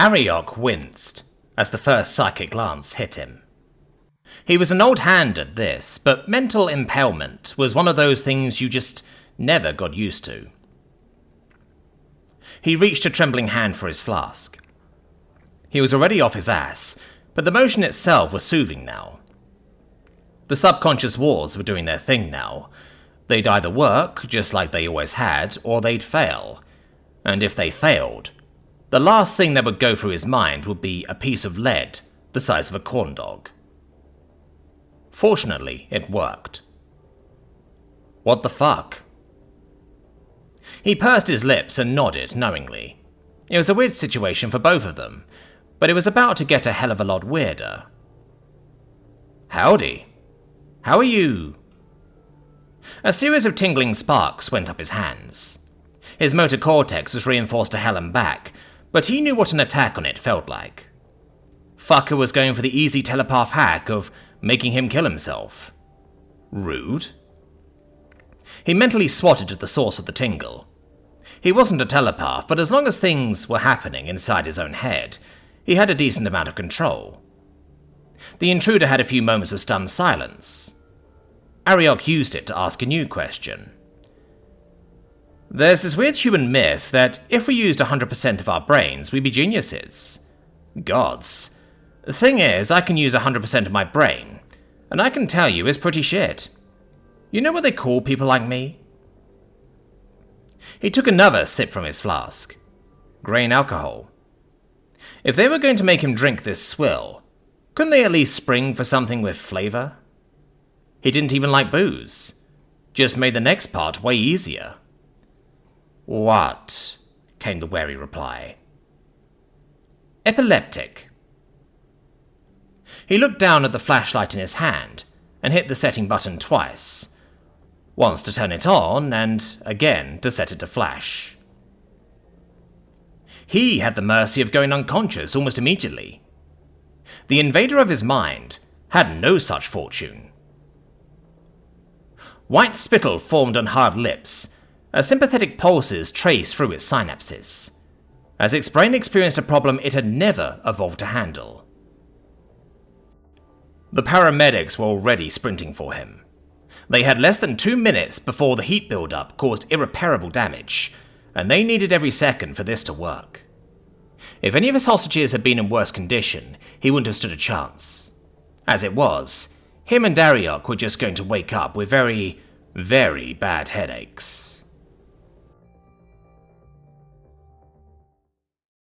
Ariok winced as the first psychic glance hit him. He was an old hand at this, but mental impalement was one of those things you just never got used to. He reached a trembling hand for his flask. He was already off his ass, but the motion itself was soothing now. The subconscious wars were doing their thing now. They'd either work, just like they always had, or they'd fail. And if they failed, the last thing that would go through his mind would be a piece of lead the size of a corn dog. Fortunately, it worked. What the fuck? He pursed his lips and nodded knowingly. It was a weird situation for both of them, but it was about to get a hell of a lot weirder. Howdy. How are you? A series of tingling sparks went up his hands. His motor cortex was reinforced to hell and back, but he knew what an attack on it felt like. Fucker was going for the easy telepath hack of making him kill himself. Rude. He mentally swatted at the source of the tingle. He wasn't a telepath, but as long as things were happening inside his own head, he had a decent amount of control. The intruder had a few moments of stunned silence. Ariok used it to ask a new question. There's this weird human myth that if we used 100% of our brains, we'd be geniuses. Gods. The thing is, I can use 100% of my brain, and I can tell you it's pretty shit. You know what they call people like me? He took another sip from his flask. Grain alcohol. If they were going to make him drink this swill, couldn't they at least spring for something with flavour? He didn't even like booze. Just made the next part way easier. What? Came the wary reply. Epileptic. He looked down at the flashlight in his hand and hit the setting button twice. Once to turn it on, and again to set it to flash. He had the mercy of going unconscious almost immediately. The invader of his mind had no such fortune. White spittle formed on hard lips, as sympathetic pulses traced through its synapses, as its brain experienced a problem it had never evolved to handle. The paramedics were already sprinting for him. They had less than 2 minutes before the heat build-up caused irreparable damage, and they needed every second for this to work. If any of his hostages had been in worse condition, he wouldn't have stood a chance. As it was, him and Ariok were just going to wake up with very, very bad headaches.